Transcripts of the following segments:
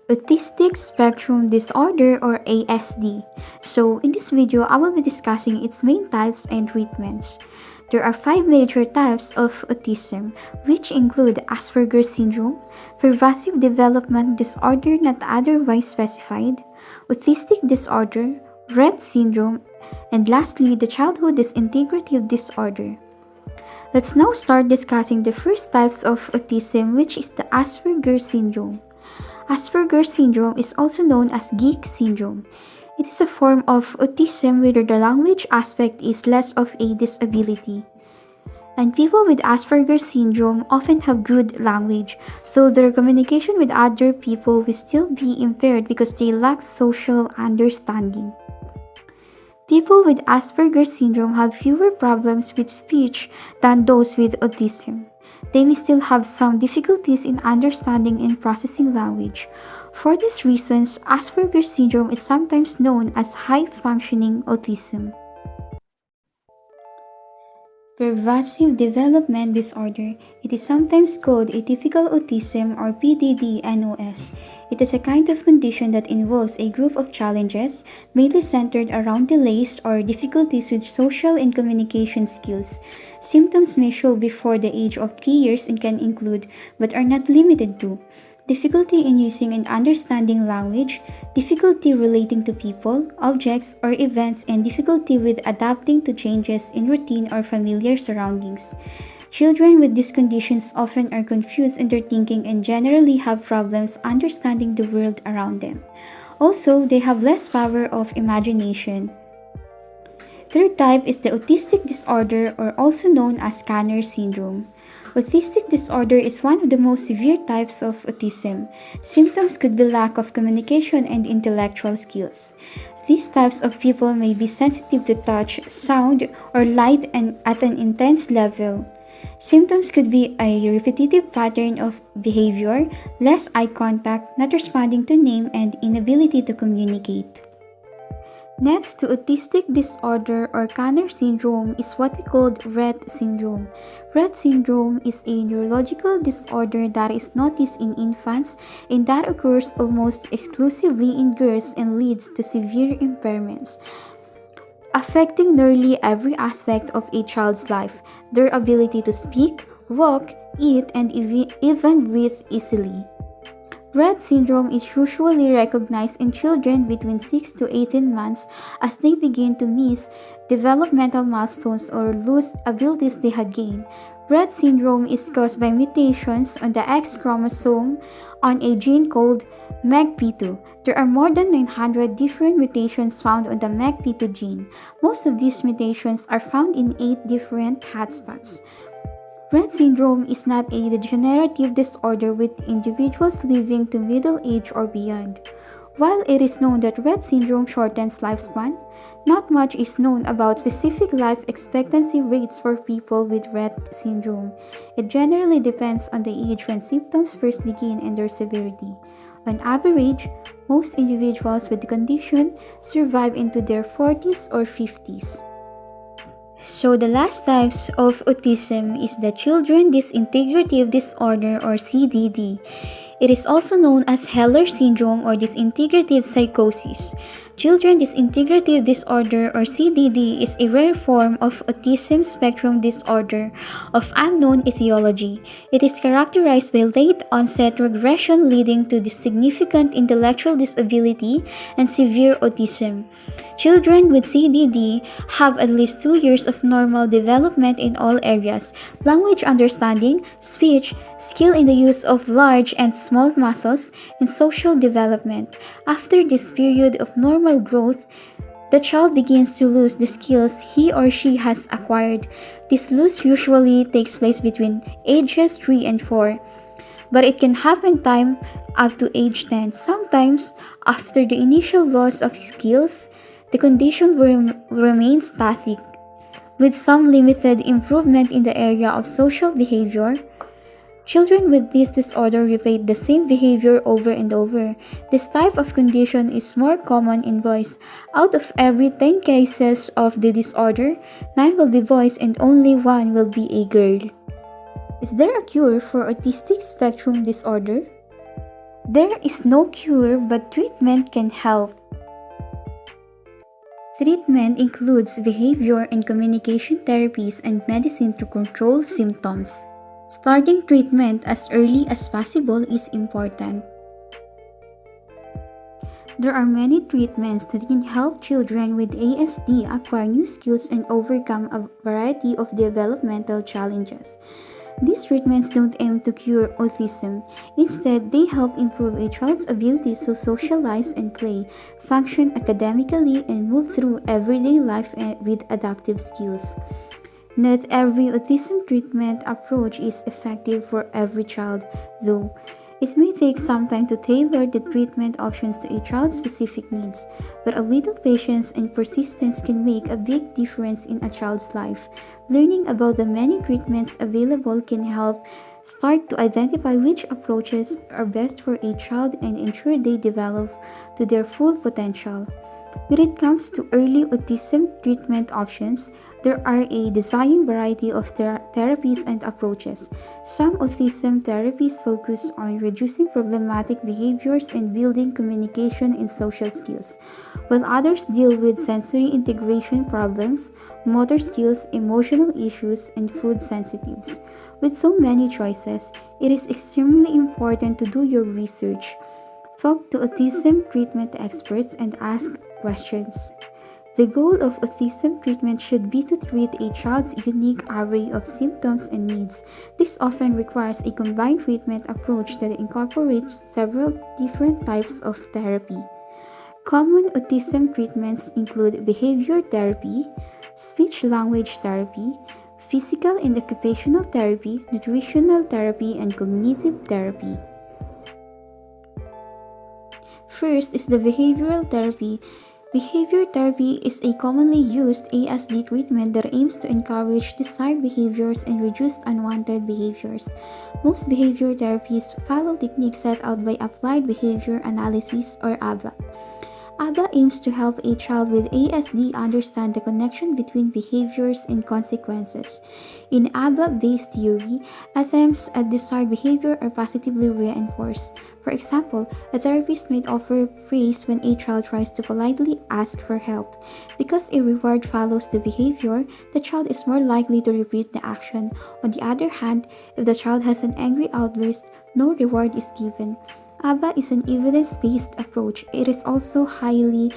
Autistic Spectrum Disorder or ASD. So in this video, I will be discussing its main types and treatments. There are 5 major types of autism, which include Asperger's syndrome, pervasive development disorder not otherwise specified, autistic disorder, Rett syndrome, and lastly, the childhood disintegrative disorder. Let's now start discussing the first types of autism, which is the Asperger's syndrome. Asperger's syndrome is also known as geek syndrome. It is a form of autism where the language aspect is less of a disability. And people with Asperger's syndrome often have good language, though their communication with other people will still be impaired because they lack social understanding. People with Asperger's syndrome have fewer problems with speech than those with autism. They may still have some difficulties in understanding and processing language. For these reasons, Asperger's syndrome is sometimes known as high-functioning autism. Pervasive development disorder. It is sometimes called atypical autism or PDD-NOS. It is a kind of condition that involves a group of challenges, mainly centered around delays or difficulties with social and communication skills. Symptoms may show before the age of 3 years and can include, but are not limited to, difficulty in using and understanding language, difficulty relating to people, objects, or events, and difficulty with adapting to changes in routine or familiar surroundings. Children with these conditions often are confused in their thinking and generally have problems understanding the world around them. Also, they have less power of imagination. Third type is the autistic disorder or also known as Scanner syndrome. Autistic disorder is one of the most severe types of autism. Symptoms could be lack of communication and intellectual skills. These types of people may be sensitive to touch, sound, or light and at an intense level. Symptoms could be a repetitive pattern of behavior, less eye contact, not responding to name, and inability to communicate. Next to autistic disorder or Kanner syndrome is what we called Rett syndrome. Rett syndrome is a neurological disorder that is noticed in infants and that occurs almost exclusively in girls and leads to severe impairments, affecting nearly every aspect of a child's life, their ability to speak, walk, eat, and even breathe easily. Rett syndrome is usually recognized in children between 6 to 18 months as they begin to miss developmental milestones or lose abilities they had gained. Rett syndrome is caused by mutations on the X chromosome on a gene called MECP2. There are more than 900 different mutations found on the MECP2 gene. Most of these mutations are found in 8 different hotspots. Rett syndrome is not a degenerative disorder with individuals living to middle age or beyond. While it is known that Rett syndrome shortens lifespan, not much is known about specific life expectancy rates for people with Rett syndrome. It generally depends on the age when symptoms first begin and their severity. On average, most individuals with the condition survive into their 40s or 50s. So the last types of autism is the Children Disintegrative Disorder or CDD. It is also known as Heller syndrome or disintegrative psychosis. Children Disintegrative Disorder or CDD is a rare form of autism spectrum disorder of unknown etiology. It is characterized by late onset regression leading to significant intellectual disability and severe autism. Children with CDD have at least 2 years of normal development in all areas: language understanding, speech, skill in the use of large and small muscles, and social development. After this period of normal growth, the child begins to lose the skills he or she has acquired. This loss usually takes place between ages 3 and 4, but it can happen time up to age 10. Sometimes, after the initial loss of skills, the condition will remain static, with some limited improvement in the area of social behavior. Children with this disorder repeat the same behavior over and over. This type of condition is more common in boys. Out of every 10 cases of the disorder, 9 will be boys and only 1 will be a girl. Is there a cure for autistic spectrum disorder? There is no cure, but treatment can help. Treatment includes behavior and communication therapies and medicine to control symptoms. Starting treatment as early as possible is important. There are many treatments that can help children with ASD acquire new skills and overcome a variety of developmental challenges. These treatments don't aim to cure autism. Instead, they help improve a child's abilities to socialize and play, function academically, and move through everyday life with adaptive skills. Not every autism treatment approach is effective for every child, though. It may take some time to tailor the treatment options to a child's specific needs, but a little patience and persistence can make a big difference in a child's life. Learning about the many treatments available can help start to identify which approaches are best for a child and ensure they develop to their full potential. When it comes to early autism treatment options, there are a desired variety of therapies and approaches. Some autism therapies focus on reducing problematic behaviors and building communication and social skills, while others deal with sensory integration problems, motor skills, emotional issues, and food sensitives. With so many choices, it is extremely important to do your research. Talk to autism treatment experts and ask questions. The goal of autism treatment should be to treat a child's unique array of symptoms and needs. This often requires a combined treatment approach that incorporates several different types of therapy. Common autism treatments include behavior therapy, speech language therapy, physical and occupational therapy, nutritional therapy, and cognitive therapy. First is the behavioral therapy. Behavior therapy is a commonly used ASD treatment that aims to encourage desired behaviors and reduce unwanted behaviors. Most behavior therapies follow techniques set out by Applied Behavior Analysis or ABA. ABA aims to help a child with ASD understand the connection between behaviors and consequences. In ABA-based theory, attempts at desired behavior are positively reinforced. For example, a therapist might offer praise when a child tries to politely ask for help. Because a reward follows the behavior, the child is more likely to repeat the action. On the other hand, if the child has an angry outburst, no reward is given. ABA is an evidence-based approach. It is also highly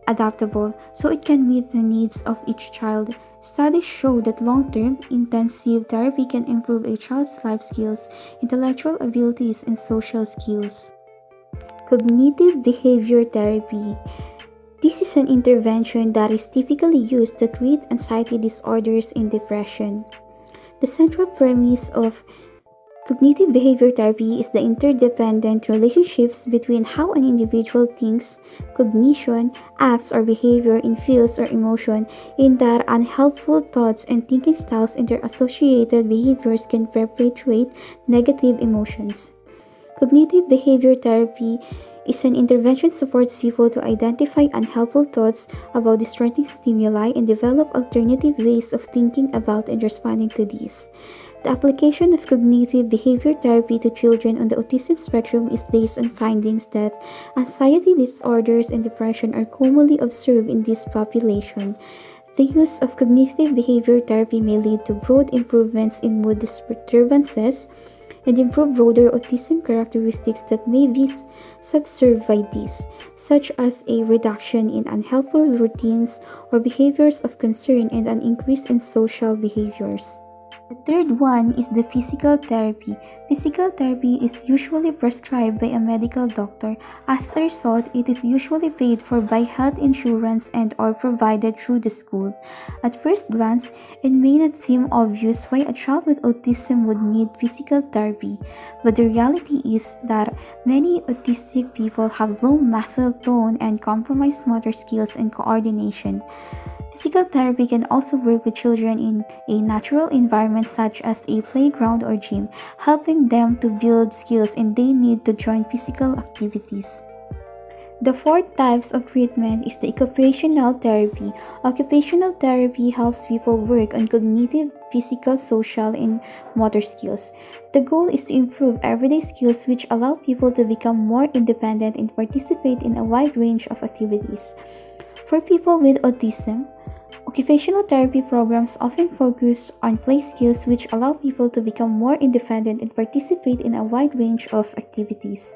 adaptable, so it can meet the needs of each child. Studies show that long-term, intensive therapy can improve a child's life skills, intellectual abilities, and social skills. Cognitive behavior therapy. This is an intervention that is typically used to treat anxiety disorders and depression. The central premise of cognitive behavior therapy is the interdependent relationships between how an individual thinks, cognition, acts or behavior in feels or emotion, in that unhelpful thoughts and thinking styles and their associated behaviors can perpetuate negative emotions. Cognitive behavior therapy is an intervention that supports people to identify unhelpful thoughts about distracting stimuli and develop alternative ways of thinking about and responding to these. The application of cognitive behavior therapy to children on the autism spectrum is based on findings that anxiety disorders and depression are commonly observed in this population. The use of cognitive behavior therapy may lead to broad improvements in mood disturbances and improve broader autism characteristics that may be subserved by these, such as a reduction in unhelpful routines or behaviors of concern and an increase in social behaviors. The third one is the physical therapy. Physical therapy is usually prescribed by a medical doctor. As a result, it is usually paid for by health insurance and or provided through the school. At first glance, it may not seem obvious why a child with autism would need physical therapy, but the reality is that many autistic people have low muscle tone and compromised motor skills and coordination. Physical therapy can also work with children in a natural environment such as a playground or gym, helping them to build skills and they need to join physical activities. The fourth types of treatment is the occupational therapy. Occupational therapy helps people work on cognitive physical, social, and motor skills. The goal is to improve everyday skills which allow people to become more independent and participate in a wide range of activities. For people with autism, occupational therapy programs often focus on play skills which allow people to become more independent and participate in a wide range of activities.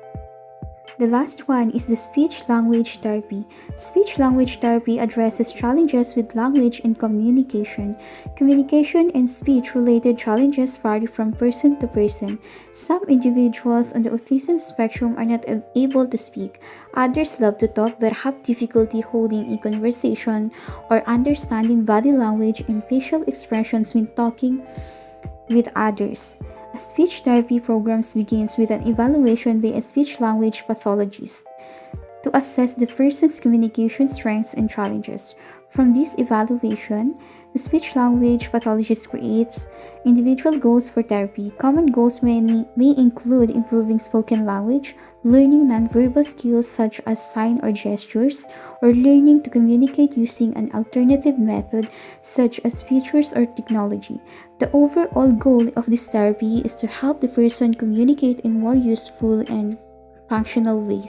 The last one is the speech-language therapy. Speech-language therapy addresses challenges with language and communication. Communication and speech-related challenges vary from person to person. Some individuals on the autism spectrum are not able to speak. Others love to talk but have difficulty holding a conversation or understanding body language and facial expressions when talking with others. A speech therapy program begins with an evaluation by a speech-language pathologist to assess the person's communication strengths and challenges. From this evaluation, the speech-language pathologist creates individual goals for therapy. Common goals may include improving spoken language, learning nonverbal skills such as sign or gestures, or learning to communicate using an alternative method such as features or technology. The overall goal of this therapy is to help the person communicate in more useful and functional ways.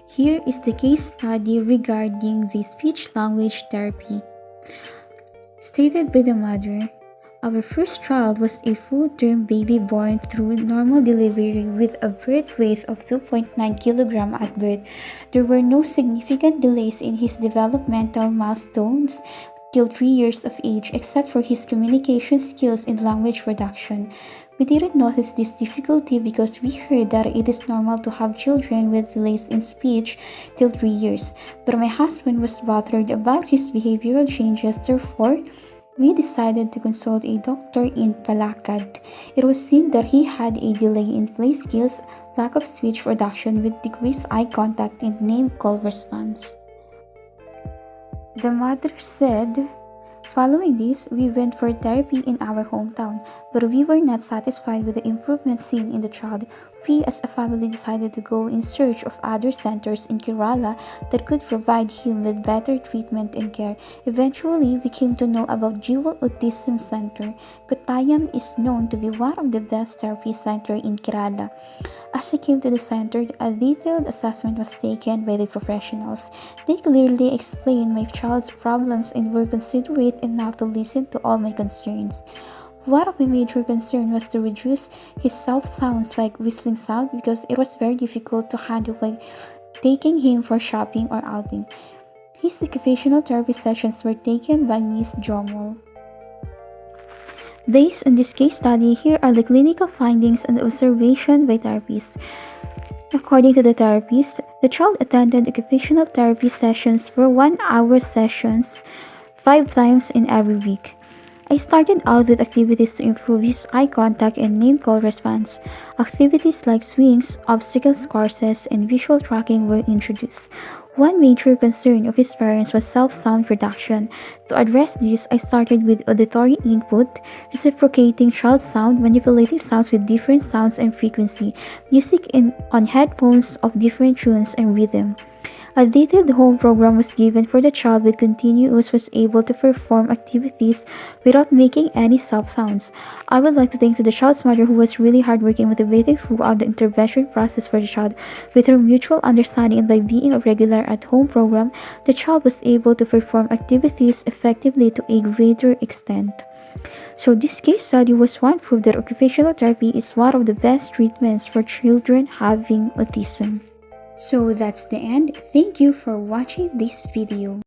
Here is the case study regarding the speech-language therapy. Stated by the mother, "Our first child was a full-term baby born through normal delivery with a birth weight of 2.9 kg at birth. There were no significant delays in his developmental milestones till 3 years of age, except for his communication skills and language production. We didn't notice this difficulty because we heard that it is normal to have children with delays in speech till 3 years. But my husband was bothered about his behavioral changes, therefore, we decided to consult a doctor in Palakad. It was seen that he had a delay in play skills, lack of speech production with decreased eye contact, and name-call response." The mother said, "Following this, we went for therapy in our hometown, but we were not satisfied with the improvement seen in the child. We as a family decided to go in search of other centers in Kerala that could provide him with better treatment and care. Eventually, we came to know about Jewel Autism Center. Kottayam is known to be one of the best therapy centers in Kerala. As I came to the center, a detailed assessment was taken by the professionals. They clearly explained my child's problems and were considerate enough to listen to all my concerns. One of my major concerns was to reduce his soft sounds like whistling sound because it was very difficult to handle by taking him for shopping or outing. His occupational therapy sessions were taken by Ms. Jomol." Based on this case study, here are the clinical findings and observation by therapists. According to the therapist, the child attended occupational therapy sessions for 1-hour sessions 5 times in every week. I started out with activities to improve his eye contact and name-call response. Activities like swings, obstacles courses, and visual tracking were introduced. One major concern of his parents was self-sound production. To address this, I started with auditory input, reciprocating child sound, manipulating sounds with different sounds and frequency, music on headphones of different tunes and rhythm. A detailed home program was given for the child with continuous was able to perform activities without making any soft sounds. I would like to thank the child's mother who was really hardworking and motivated throughout the intervention process for the child. With her mutual understanding and by being a regular at home program, the child was able to perform activities effectively to a greater extent. So this case study was one proof that occupational therapy is one of the best treatments for children having autism. So that's the end. Thank you for watching this video.